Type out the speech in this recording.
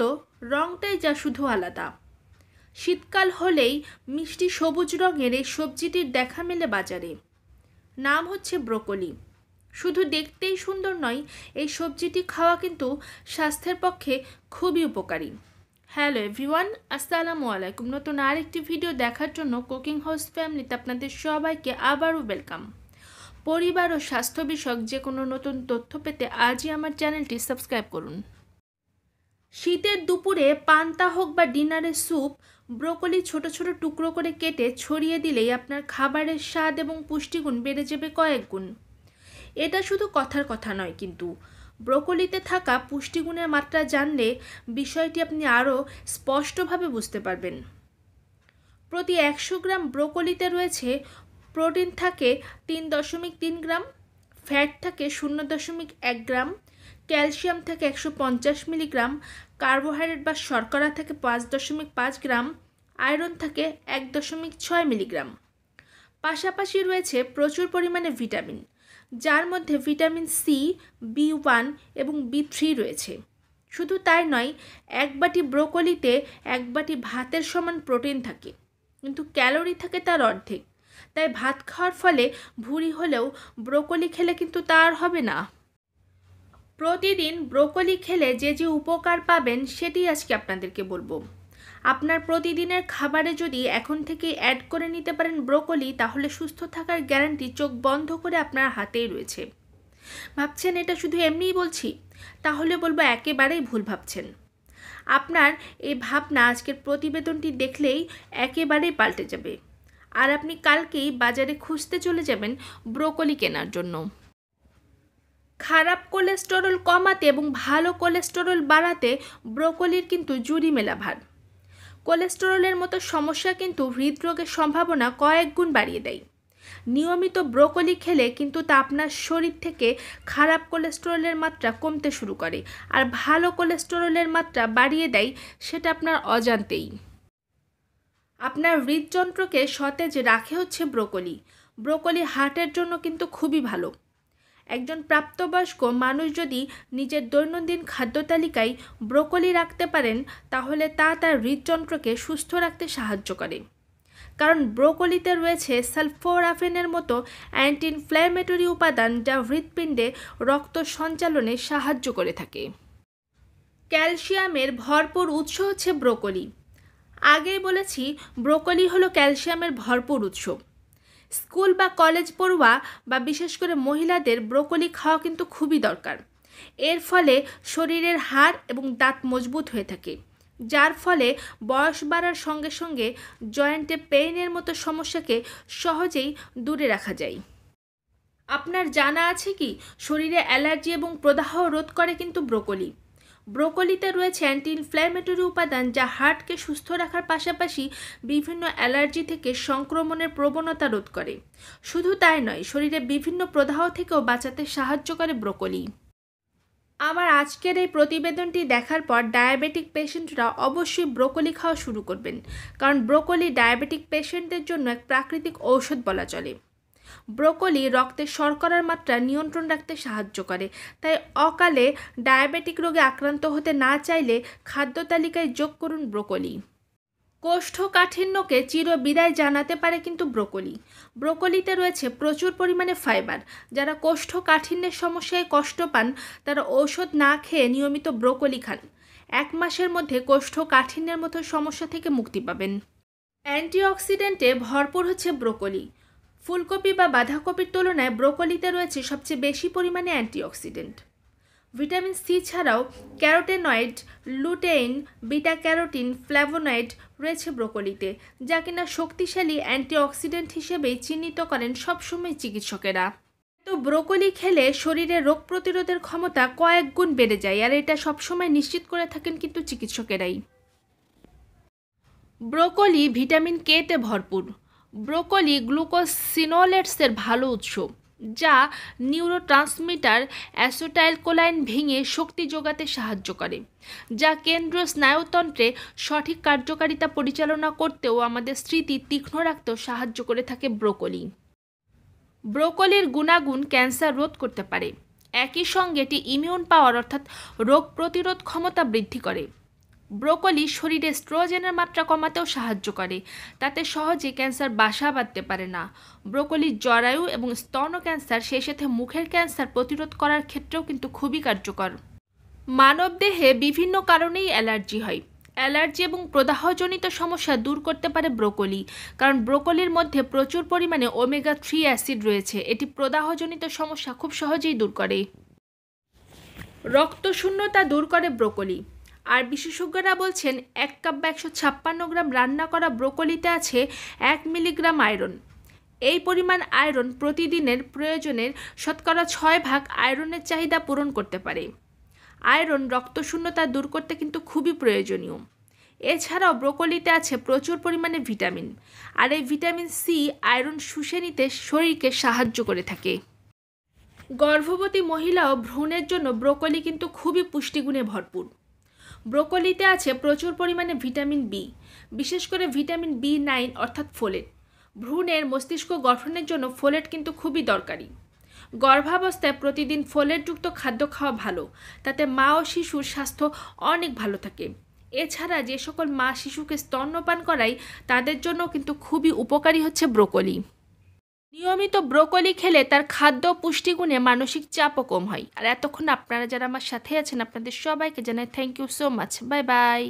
মতো, রঙটাই যা শুধু আলাদা। শীতকাল হলেই মিষ্টি সবুজ রঙের এই সবজিটির দেখা মেলে বাজারে। নাম হচ্ছে ব্রোকলি। শুধু দেখতেই সুন্দর নয়, এই সবজিটি খাওয়া কিন্তু স্বাস্থ্যের পক্ষে খুবই উপকারী। হ্যালো এভরিওয়ান, আসসালামু আলাইকুম। নতুন আরেকটি ভিডিও দেখার জন্য কুকিং হাউস ফ্যামিলিতে আপনাদের সবাইকে আবারও ওয়েলকাম। পরিবার ও স্বাস্থ্য বিষয়ক যে কোনো নতুন তথ্য পেতে আজই আমার চ্যানেলটি সাবস্ক্রাইব করুন। শীতের দুপুরে পান্তা হোক বা ডিনারের স্যুপ, ব্রোকলি ছোট ছোট টুকরো করে কেটে ছড়িয়ে দিলেই আপনার খাবারের স্বাদ এবং পুষ্টিগুণ বেড়ে যাবে কয়েক গুণ। এটা শুধু কথার কথা নয়, কিন্তু ব্রোকলিতে থাকা পুষ্টিগুণের মাত্রা জানলে বিষয়টি আপনি আরও স্পষ্টভাবে বুঝতে পারবেন। প্রতি 100 গ্রাম ব্রোকলিতে রয়েছে প্রোটিন থাকে 3.3 গ্রাম, ফ্যাট থাকে 0.1 গ্রাম, ক্যালসিয়াম থাকে 150 মিলিগ্রাম, কার্বোহাইড্রেট বা শর্করা থাকে 5.5 গ্রাম, আয়রন থাকে 1.6 মিলিগ্রাম। পাশাপাশি রয়েছে প্রচুর পরিমাণে ভিটামিন, যার মধ্যে ভিটামিন সি, B1 এবং B3 রয়েছে। শুধু তাই নয়, এক বাটি ব্রোকলিতে এক বাটি ভাতের সমান প্রোটিন থাকে, কিন্তু ক্যালোরি থাকে তার অর্ধেক। তাই ভাত খাওয়ার ফলে ভুঁড়ি হলেও ব্রোকলি খেলে কিন্তু তা আর হবে না। প্রতিদিন ব্রোকলি খেলে যে যে উপকার পাবেন সেটি আজকে আপনাদেরকে বলবো। আপনার প্রতিদিনের খাবারে যদি এখন থেকে অ্যাড করে নিতে পারেন ব্রোকলি, তাহলে সুস্থ থাকার গ্যারান্টি চোখ বন্ধ করে আপনার হাতেই রয়েছে। ভাবছেন এটা শুধু এমনিই বলছি? তাহলে বলবো একেবারেই ভুল ভাবছেন। আপনার এই ভাবনা আজকের প্রতিবেদনটি দেখলেই একেবারেই পাল্টে যাবে, আর আপনি কালকেই বাজারে খুঁজতে চলে যাবেন ব্রোকলি কেনার জন্য। খারাপ কোলেস্টেরল কমাতে এবং ভালো কোলেস্টেরল বাড়াতে ব্রোকলির কিন্তু জুড়ি মেলা ভার। কোলেস্টেরলের মতো সমস্যা কিন্তু হৃদরোগের সম্ভাবনা কয়েক গুণ বাড়িয়ে দেয়। নিয়মিত ব্রোকলি খেলে কিন্তু তা আপনার শরীর থেকে খারাপ কোলেস্টেরলের মাত্রা কমতে শুরু করে, আর ভালো কোলেস্টেরলের মাত্রা বাড়িয়ে দেয়, সেটা আপনার অজান্তেই। আপনার হৃদযন্ত্রকে সতেজ রাখে হচ্ছে ব্রোকলি। ব্রোকলি হার্টের জন্য কিন্তু খুবই ভালো। একজন প্রাপ্তবয়স্ক মানুষ যদি নিজের দৈনন্দিন খাদ্য তালিকায় ব্রোকলি রাখতে পারেন, তাহলে তা তার হৃদযন্ত্রকে সুস্থ রাখতে সাহায্য করে। কারণ ব্রোকলিতে রয়েছে সালফোরাফেনের মতো অ্যান্টি ইনফ্ল্যামেটরি উপাদান, যা হৃৎপিণ্ডে রক্ত সঞ্চালনে সাহায্য করে থাকে। ক্যালসিয়ামের ভরপুর উৎস হচ্ছে ব্রোকলি। আগেই বলেছি, ব্রোকলি হলো ক্যালসিয়ামের ভরপুর উৎস। স্কুল বা কলেজ পড়ুয়া বা বিশেষ করে মহিলাদের ব্রোকলি খাওয়া কিন্তু খুবই দরকার। এর ফলে শরীরের হাড় এবং দাঁত মজবুত হয়ে থাকে, যার ফলে বয়স বাড়ার সঙ্গে সঙ্গে জয়েন্টে পেইনের মতো সমস্যাকে সহজেই দূরে রাখা যায়। আপনার জানা আছে কি, শরীরে অ্যালার্জি এবং প্রদাহ রোধ করে কিন্তু ব্রোকলি। ব্রোকলিতে রয়েছে অ্যান্টি ইনফ্ল্যামেটরি উপাদান, যা হার্টকে সুস্থ রাখার পাশাপাশি বিভিন্ন অ্যালার্জি থেকে সংক্রমণের প্রবণতা রোধ করে। শুধু তাই নয়, শরীরে বিভিন্ন প্রদাহ থেকেও বাঁচাতে সাহায্য করে ব্রোকলি। আমার আজকের এই প্রতিবেদনটি দেখার পর ডায়াবেটিক পেশেন্টরা অবশ্যই ব্রোকলি খাওয়া শুরু করবেন, কারণ ব্রোকলি ডায়াবেটিক পেশেন্টদের জন্য এক প্রাকৃতিক ঔষধ বলা চলে। ব্রোকলি রক্তে শর্করার মাত্রা নিয়ন্ত্রণ রাখতে সাহায্য করে। তাই অকালে ডায়াবেটিক রোগে আক্রান্ত হতে না চাইলে খাদ্য তালিকায় যোগ করুন ব্রোকলি। কোষ্ঠকাঠিন্যকে চিরবিদায় জানাতে পারে কিন্তু ব্রোকলি। ব্রোকলিতে রয়েছে প্রচুর পরিমাণে ফাইবার। যারা কোষ্ঠকাঠিন্যের সমস্যায় কষ্ট পান, তারা ঔষধ না খেয়ে নিয়মিত ব্রোকলি খান। 1 মাসের মধ্যে কোষ্ঠকাঠিন্যের মতো সমস্যা থেকে মুক্তি পাবেন। অ্যান্টিঅক্সিডেন্টে ভরপুর হচ্ছে ব্রোকলি। ফুলকপি বা বাঁধাকপির তুলনায় ব্রোকলিতে রয়েছে সবচেয়ে বেশি পরিমাণে অ্যান্টিঅক্সিডেন্ট। ভিটামিন সি ছাড়াও ক্যারোটেনয়েড, লুটেইন, বিটা ক্যারোটিন, ফ্ল্যাভোনয়েড রয়েছে ব্রোকলিতে, যা কিনা শক্তিশালী অ্যান্টিঅক্সিডেন্ট হিসেবেই চিহ্নিত করেন সবসময় চিকিৎসকেরা। তো ব্রোকলি খেলে শরীরে রোগ প্রতিরোধের ক্ষমতা কয়েক গুণ বেড়ে যায়, আর এটা সবসময় নিশ্চিত করে থাকেন কিন্তু চিকিৎসকেরাই। ব্রোকলি ভিটামিন কে তে ভরপুর। ব্রোকলি গ্লুকোসিনোলেটসের ভালো উৎস, যা নিউরোট্রান্সমিটার অ্যাসিটাইলকোলাইন ভেঙে শক্তি যোগাতে সাহায্য করে, যা কেন্দ্রীয় স্নায়ুতন্ত্রে সঠিক কার্যকারিতা পরিচালনা করতেও আমাদের স্মৃতি তীক্ষ্ণ রাখতেও সাহায্য করে থাকে ব্রোকলি। ব্রোকলির গুণাগুণ ক্যান্সার রোধ করতে পারে। একই সঙ্গে এটি ইমিউন পাওয়ার অর্থাৎ রোগ প্রতিরোধ ক্ষমতা বৃদ্ধি করে। ব্রোকলি শরীরে এস্ট্রোজেনের মাত্রা কমাতেও সাহায্য করে, তাতে সহজে ক্যান্সার বাসা বাঁধতে পারে না। ব্রোকলি জরায়ু এবং স্তন ক্যান্সার, সেই সাথে মুখের ক্যান্সার প্রতিরোধ করার ক্ষেত্রেও কিন্তু খুবই কার্যকর। মানবদেহে বিভিন্ন কারণেই অ্যালার্জি হয়। অ্যালার্জি এবং প্রদাহজনিত সমস্যা দূর করতে পারে ব্রোকলি, কারণ ব্রোকলির মধ্যে প্রচুর পরিমাণে ওমেগা-3 অ্যাসিড রয়েছে। এটি প্রদাহজনিত সমস্যা খুব সহজেই দূর করে। রক্তশূন্যতা দূর করে ব্রোকলি। আর বিশেষজ্ঞরা বলছেন 1 কাপ বা 156 গ্রাম রান্না করা ব্রোকলিতে আছে 1 মিলিগ্রাম আয়রন। এই পরিমাণ আয়রন প্রতিদিনের প্রয়োজনের শতকরা 6 ভাগ আয়রনের চাহিদা পূরণ করতে পারে। আয়রন রক্তশূন্যতা দূর করতে কিন্তু খুবই প্রয়োজনীয়। এছাড়াও ব্রোকলিতে আছে প্রচুর পরিমাণে ভিটামিন, আর এই ভিটামিন সি আয়রন শুষে নিতে শরীরকে সাহায্য করে থাকে। গর্ভবতী মহিলা ও ভ্রূণের জন্য ব্রোকলি কিন্তু খুবই পুষ্টিগুণে ভরপুর। ব্রোকলিতে আছে প্রচুর পরিমাণে ভিটামিন বি, বিশেষ করে ভিটামিন B9 অর্থাৎ ফোলেট। ভ্রূণের মস্তিষ্ক গঠনের জন্য ফোলেট কিন্তু খুবই দরকারি। গর্ভাবস্থায় প্রতিদিন ফোলেটযুক্ত খাদ্য খাওয়া ভালো, তাতে মা ও শিশুর স্বাস্থ্য অনেক ভালো থাকে। এছাড়া যে সকল মা শিশুকে স্তন্যপান করায় তাদের জন্য কিন্তু খুবই উপকারী হচ্ছে ব্রোকলি। নিয়মিত ব্রোকলি খেলে তার খাদ্য পুষ্টিগুণে মানসিক চাপও কম হয়। আর এতক্ষণ আপনারা যারা আমার সাথে আছেন, আপনাদের সবাইকে জানাই thank you so much. Bye by.